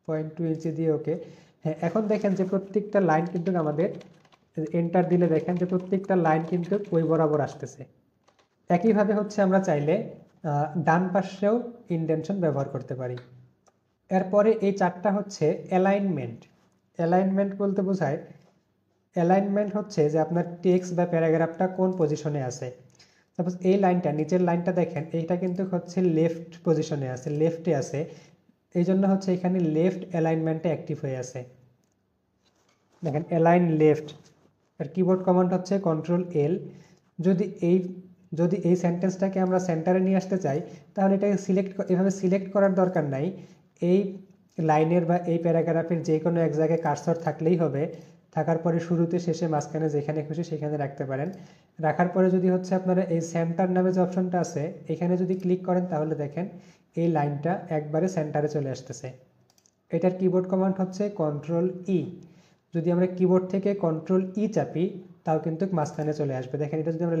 0.2 ইঞ্চি দিয়ে ওকে। হ্যাঁ, এখন দেখেন যে প্রত্যেকটা লাইন কিন্তু আমাদের এন্টার দিলে দেখেন যে প্রত্যেকটা লাইন কিন্তু ওই বরাবর আসতেছে। একইভাবে হচ্ছে আমরা চাইলে ডান পাশেও ইনডেনশন ব্যবহার করতে পারি। এরপরে এই চারটা হচ্ছে অ্যালাইনমেন্ট। অ্যালাইনমেন্ট বলতে বোঝায়, অ্যালাইনমেন্ট হচ্ছে যে আপনার টেক্সট বা প্যারাগ্রাফটা কোন পজিশনে আছে। সাপোজ এই লাইনটা, নিচের লাইনটা দেখেন, এইটা কিন্তু হচ্ছে লেফট পজিশনে আছে, লেফটে আছে, এই জন্য হচ্ছে এখানে লেফট অ্যালাইনমেন্টে অ্যাক্টিভ হয়ে আছে। দেখেন অ্যালাইন লেফট, আর কিবোর্ড কমান্ড হচ্ছে কন্ট্রোল-L। যদি এই সেন্টেন্সটাকে আমরা সেন্টারে নিয়ে আসতে চাই, তাহলে এটাকে এভাবে সিলেক্ট করার দরকার নাই। এই লাইনের বা এই প্যারাগ্রাফের যে কোনো এক জায়গায় কার্সর থাকলেই হবে। থাকার পরে শুরুতে, শেষে, মাঝখানে যেখানে খুশি সেখানে রাখতে পারেন। রাখার পরে যদি হচ্ছে আপনারা এই সেন্টার নামে যে অপশনটা আছে, এখানে যদি ক্লিক করেন, তাহলে দেখেন এই লাইনটা একবারে সেন্টারে চলে আসতেছে। এটার কিবোর্ড কমান্ড হচ্ছে কন্ট্রোল ই। যদি আমরা কিবোর্ড থেকে কন্ট্রোল ই চাপি তাও কিন্তু মাঝখানে চলে আসবে। দেখেন এটা যদি আমরা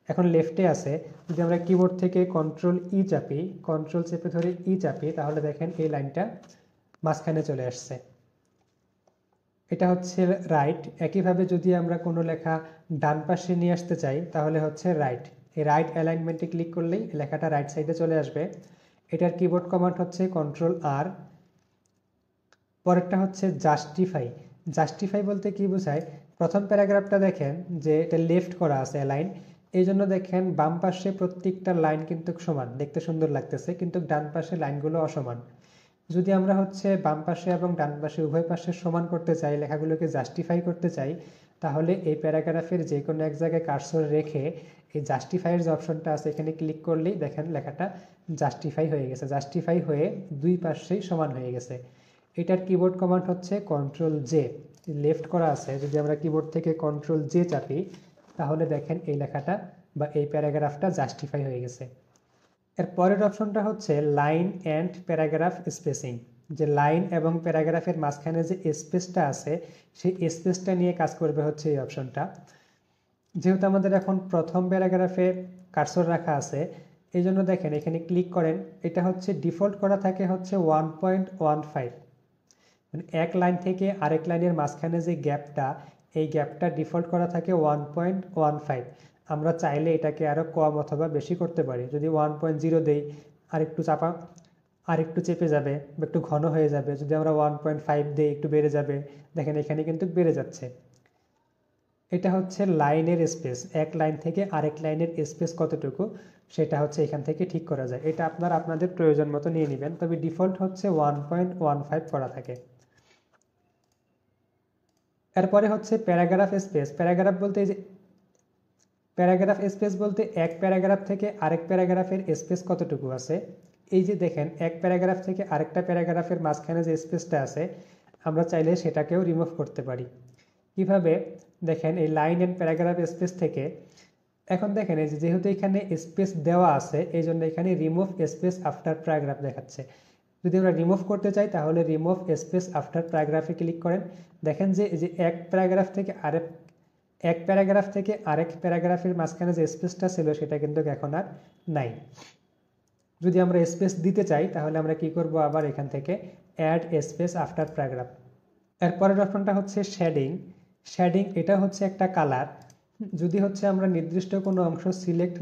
এখন লেফটে আছে, যদি আমরা কিবোর্ড থেকে কন্ট্রোল ই চাপি, কন্ট্রোল চেপে ধরে ই চাপি, তাহলে দেখেন এই লাইনটা মাঝখানে চলে আসছে। এটা হচ্ছে রাইট। একইভাবে যদি আমরা কোনো লেখা ডান পাশে নিয়ে আসতে চাই তাহলে হচ্ছে রাইট। এই রাইট অ্যালাইনমেন্টে ক্লিক করলেই লেখাটা রাইট সাইডে চলে আসবে। এটার কিবোর্ড কমান্ড হচ্ছে কন্ট্রোল আর। পরেরটা হচ্ছে জাস্টিফাই। জাস্টিফাই বলতে কি বোঝায়, প্রথম প্যারাগ্রাফটা দেখেন যে এটা লেফট করা আছে অ্যালাইন, এই জন্য দেখেন বাম পাশে প্রত্যেকটা লাইন কিন্তু সমান, দেখতে সুন্দর লাগতেছে, কিন্তু ডান পাশে লাইনগুলো অসমান। যদি আমরা হচ্ছে বাম পাশে এবং ডান পাশে উভয় পাশে সমান করতে চাই, লেখাগুলোকে জাস্টিফাই করতে চাই, তাহলে এই প্যারাগ্রাফের যে কোনো এক জায়গায় কার্সর রেখে এই জাস্টিফাইয়ের যে অপশনটা আছে এখানে ক্লিক করলেই দেখেন লেখাটা জাস্টিফাই হয়ে গেছে। জাস্টিফাই হয়ে দুই পাশেই সমান হয়ে গেছে। এটার কিবোর্ড কমান্ড হচ্ছে কন্ট্রোল জে। লেফট করা আছে, যদি আমরা কিবোর্ড থেকে কন্ট্রোল জে চাপি তাহলে দেখেন এই লেখাটা বা এই প্যারাগ্রাফটা জাস্টিফাই হয়ে গেছে। এর পরের অপশনটা হচ্ছে লাইন অ্যান্ড প্যারাগ্রাফ স্পেসিং। যে লাইন এবং প্যারাগ্রাফের মাঝখানে যে স্পেসটা আছে সেই স্পেসটা নিয়ে কাজ করবে হচ্ছে এই অপশনটা। যেহেতু আমাদের এখন প্রথম প্যারাগ্রাফে কার্সর রাখা আছে, এই জন্য দেখেন এখানে ক্লিক করেন, এটা হচ্ছে ডিফল্ট করা থাকে হচ্ছে 1.15, মানে এক লাইন থেকে আরেক লাইনের মাঝখানে যে গ্যাপটা, এই গ্যাপটা ডিফল্ট করা থাকে 1.15। আমরা চাইলে এটাকে আরও কম অথবা বেশি করতে পারি। যদি 1.0 দেই আরেকটু চেপে যাবে বা একটু ঘন হয়ে যাবে। যদি আমরা 1.5 দিই একটু বেড়ে যাবে। দেখেন এখানে কিন্তু বেড়ে যাচ্ছে। এটা হচ্ছে লাইনের স্পেস, এক লাইন থেকে আরেক লাইনের স্পেস কতটুকু সেটা হচ্ছে এখান থেকে ঠিক করা যায়। এটা আপনারা আপনাদের প্রয়োজন মতো নিয়ে নেবেন, তবে ডিফল্ট হচ্ছে 1.15 করা থাকে। এরপরে হচ্ছে প্যারাগ্রাফ স্পেস। প্যারাগ্রাফ স্পেস বলতে এক প্যারাগ্রাফ থেকে আরেক প্যারাগ্রাফের স্পেস কতটুকু আছে। এই যে দেখেন এক প্যারাগ্রাফ থেকে আরেকটা প্যারাগ্রাফের মাঝখানে যে স্পেসটা আছে আমরা চাইলে সেটাকেও রিমুভ করতে পারি। কিভাবে দেখেন, এই লাইন এন্ড প্যারাগ্রাফ স্পেস থেকে এখন দেখেন এই যেহেতু এখানে স্পেস দেওয়া আছে এই জন্য এখানে রিমুভ স্পেস আফটার প্যারাগ্রাফ দেখাচ্ছে। যদি আমরা রিমুভ করতে চাই তাহলে রিমুভ স্পেস আফটার প্যারাগ্রাফে ক্লিক করেন। দেখেন যে এক প্যারাগ্রাফ থেকে আরেক প্যারাগ্রাফের মাঝখানে যে স্পেসটা ছিল সেটা কিন্তু এখন আর নাই। যদি আমরা স্পেস দিতে চাই তাহলে আমরা কি করব, আবার এখান থেকে অ্যাড স্পেস আফটার প্যারাগ্রাফ। এরপরের অপশনটা হচ্ছে শেডিং। শেডিং এটা হচ্ছে একটা কালার। যদি হচ্ছে আমরা নির্দিষ্ট কোনো অংশ সিলেক্ট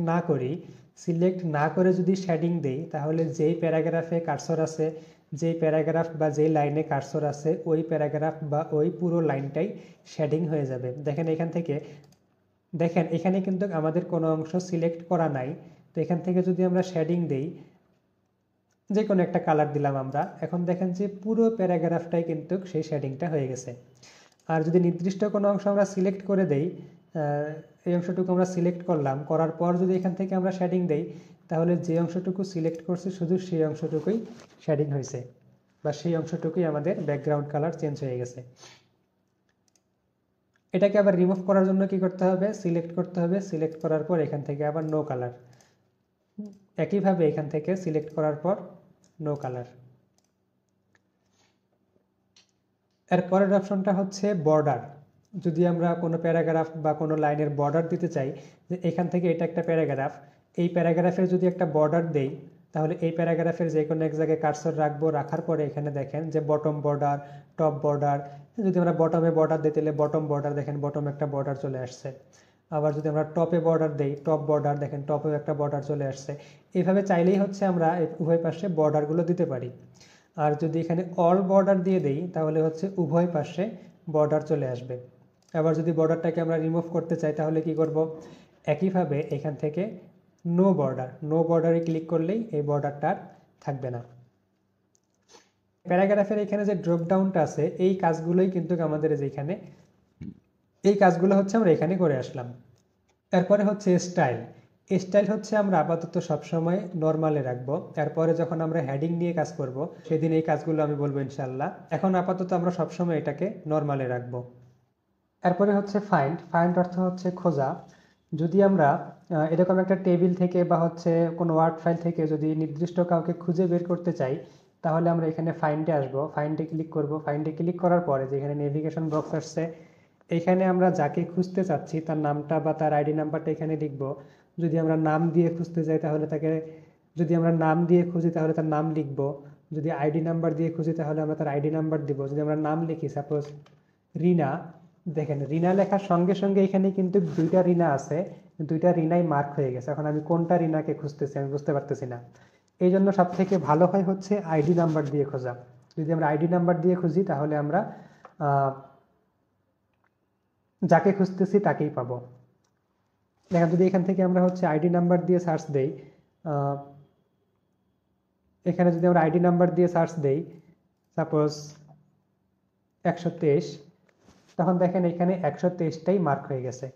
না করে যদি শেডিং দেই তাহলে যেই প্যারাগ্রাফে কার্সর আছে, যেই প্যারাগ্রাফ বা যেই লাইনে কার্সর আছে ওই প্যারাগ্রাফ বা ওই পুরো লাইনটাই শেডিং হয়ে যাবে। দেখেন এখানে কিন্তু আমাদের কোনো অংশ সিলেক্ট করা নাই। তো এখান থেকে যদি আমরা শেডিং দেই, যে কোনো একটা কালার দিলাম আমরা, এখন দেখেন যে পুরো প্যারাগ্রাফটাই কিন্তু সেই শেডিংটা হয়ে গেছে। আর যদি নির্দিষ্ট কোনো অংশ আমরা সিলেক্ট করে দেই, এই অংশটুকু আমরা সিলেক্ট করার পর যদি এখান থেকে আমরা শেডিং দেই তাহলে যে অংশটুকু সিলেক্ট করছি শুধু সেই অংশটুকুই শেডিং হয়েছে বা সেই অংশটুকুই আমাদের ব্যাকগ্রাউন্ড কালার চেঞ্জ হয়ে গেছে। এটাকে আবার রিমুভ করার জন্য কি করতে হবে, সিলেক্ট করতে হবে। সিলেক্ট করার পর এখান থেকে আবার নো কালার। একইভাবে এখান থেকে সিলেক্ট করার পর নো কালার। এরপরের অপশনটা হচ্ছে বর্ডার। যদি আমরা কোনো প্যারাগ্রাফ বা কোনো লাইনের বর্ডার দিতে চাই, যে এখান থেকে এটা একটা প্যারাগ্রাফ, এই প্যারাগ্রাফের যদি একটা বর্ডার দেই তাহলে এই প্যারাগ্রাফের যে কোনো এক জায়গায় কার্সর রাখবো, রাখার পরে এখানে দেখেন যে বটম বর্ডার, টপ বর্ডার। যদি আমরা বটমে বর্ডার দিই তাহলে বটম বর্ডার, দেখেন বটম একটা বর্ডার চলে আসছে। আবার যদি আমরা টপে বর্ডার দেই, টপ বর্ডার, দেখেন টপেও একটা বর্ডার চলে আসছে। এইভাবে চাইলেই হচ্ছে আমরা উভয় পাশে বর্ডারগুলো দিতে পারি। আর যদি এখানে অল বর্ডার দিয়ে দেই তাহলে হচ্ছে উভয় পাশে বর্ডার চলে আসবে। আবার যদি বর্ডারটাকে আমরা রিমুভ করতে চাই তাহলে কি করব, একইভাবে এখান থেকে নো বর্ডারে ক্লিক করলেই এই বর্ডারটা থাকবে না। প্যারাগ্রাফের এখানে যে ড্রপ ডাউনটা আছে এই কাজগুলোই কিন্তু আমাদের যেখানে এই কাজগুলো হচ্ছে আমরা এখানে করে আসলাম। এরপরে হচ্ছে স্টাইল হচ্ছে আমরা আপাতত সবসময় নর্মালে রাখবো। এরপরে যখন আমরা হেডিং নিয়ে কাজ করব সেদিন এই কাজগুলো আমি বলবো ইনশাল্লাহ। এখন আপাতত আমরা সবসময় এটাকে নর্মালে রাখবো। এরপরে হচ্ছে ফাইন্ড অর্থ হচ্ছে খোঁজা। যদি আমরা এরকম একটা টেবিল থেকে বা হচ্ছে কোনো ওয়ার্ড ফাইল থেকে যদি নির্দিষ্ট কাউকে খুঁজে বের করতে চাই, তাহলে আমরা এখানে ফাইন্ডে আসবো, ফাইন্ডে ক্লিক করব। ফাইন্ডে ক্লিক করার পরে যেখানে নেভিগেশন বক্স আসছে, এখানে আমরা যাকে খুঁজতে চাচ্ছি তার নামটা বা তার আইডি নাম্বারটা এখানে লিখব। যদি আমরা নাম দিয়ে খুঁজতে চাই তাহলে তাকে, যদি আমরা নাম দিয়ে খুঁজি তাহলে তার নাম লিখব। যদি আইডি নাম্বার দিয়ে খুঁজি তাহলে আমরা তার আইডি নাম্বার দিব। যদি আমরা নাম লিখি সাপোজ রিনা, দেখেন রিনা লেখার সঙ্গে সঙ্গে এখানে কিন্তু দুইটা রিনা আছে, দুইটা রিনাই মার্ক হয়ে গেছে। এখন আমি কোনটা রিনাকে খুঁজতেছি আমি বুঝতে পারতেছি না। এই জন্য সব থেকে ভালো হয় হচ্ছে আইডি নাম্বার দিয়ে খোঁজা। যদি আমরা আইডি নাম্বার দিয়ে খুঁজি তাহলে আমরা যাকে খুঁজতেছি তাকেই পাবো। দেখেন যদি এখান থেকে আমরা হচ্ছে আইডি নাম্বার দিয়ে সার্চ দেই, এখানে যদি আমরা আইডি নাম্বার দিয়ে সার্চ দেই সাপোজ 123, তখন দেখেন এখানে 123টাই মার্ক হয়ে গেছে।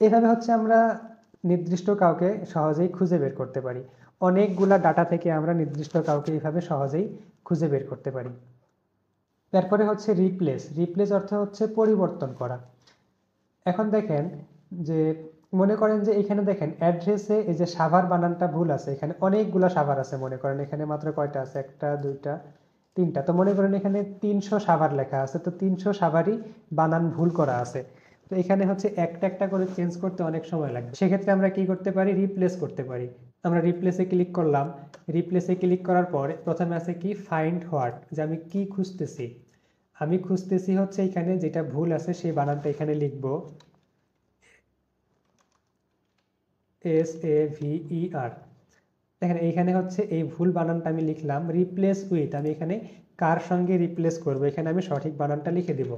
এভাবে হচ্ছে আমরা নির্দিষ্ট কাউকে সহজেই খুঁজে বের করতে পারি। অনেকগুলা ডাটা থেকে আমরা নির্দিষ্ট কাউকে এইভাবে সহজেই খুঁজে বের করতে পারি। তারপরে হচ্ছে রিপ্লেস। রিপ্লেস অর্থ হচ্ছে পরিবর্তন করা। এখন দেখেন যে মনে করেন যে এখানে দেখেন অ্যাড্রেসে এই যে সাভার বানানটা ভুল আছে, এখানে অনেকগুলা সাভার আছে। মনে করেন এখানে মাত্র কয়টা আছে, 1টা 2টা 3টা, তো মনে করেন এখানে 300 সাভার লেখা আছে, তো 300 সাভারই বানান ভুল করা আছে। তো এখানে হচ্ছে একটা একটা করে চেঞ্জ করতে অনেক সময় লাগবে। সেক্ষেত্রে আমরা কি করতে পারি, রিপ্লেস করতে পারি। আমরা রিপ্লেসে ক্লিক করলাম। রিপ্লেসে ক্লিক করার পর প্রথমে আছে কি ফাইন্ড হোয়াট, যে আমি কি খুঁজতেছি। আমি খুঁজতেছি হচ্ছে এখানে যেটা ভুল আছে সেই বানানটা এখানে লিখবো, SAVER। দেখেন এইখানে হচ্ছে এই ভুল বানানটা আমি লিখলাম। রিপ্লেস উইথ, আমি এখানে কার সঙ্গে রিপ্লেস করব, এখানে আমি সঠিক বানানটা লিখে দেব।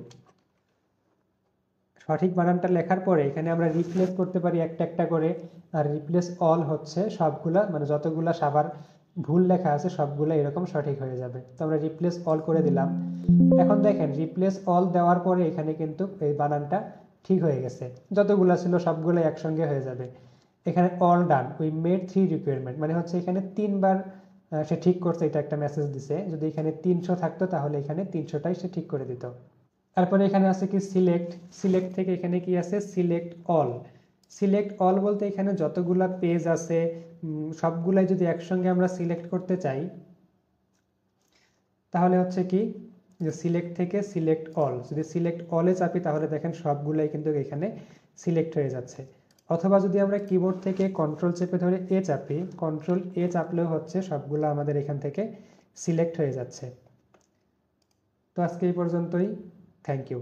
সঠিক বানানটা লেখার পরে এখানে আমরা রিপ্লেস করতে পারি একটা একটা করে। আর রিপ্লেস অল হচ্ছে সবগুলা, মানে যতগুলা সাভার ভুল লেখা আছে সবগুলা এরকম সঠিক হয়ে যাবে। তো আমরা রিপ্লেস অল করে দিলাম। এখন দেখেন রিপ্লেস অল দেওয়ার পরে এখানে কিন্তু এই বানানটা ঠিক হয়ে গেছে, যতগুলা ছিল সবগুলো একসঙ্গে হয়ে যাবে। এখানে all done, we made 3 requirement, মানে হচ্ছে এখানে 3বার সে ঠিক করছে, এটা একটা মেসেজ দিছে। যদি এখানে 300 থাকতো তাহলে এখানে 300টাই সে ঠিক করে দিত। তারপরে এখানে আছে কি সিলেক্ট। সিলেক্ট থেকে এখানে কি আছে, সিলেক্ট অল। সিলেক্ট অল বলতে এখানে যতগুলা পেজ আছে সবগুলাই যদি একসঙ্গে আমরা সিলেক্ট করতে চাই তাহলে হচ্ছে কি, যে সিলেক্ট থেকে সিলেক্ট অল, যদি সিলেক্ট অলে চাপি তাহলে দেখেন সবগুলাই কিন্তু এখানে সিলেক্ট হয়ে যাচ্ছে। অথবা যদি আমরা কিবোর্ড থেকে কন্ট্রোল চেপে ধরে এ চাপি, কন্ট্রোল এ চাপলেও হচ্ছে সবগুলো আমাদের এখান থেকে সিলেক্ট হয়ে যাচ্ছে। তো আজকে এই পর্যন্তই। Thank you.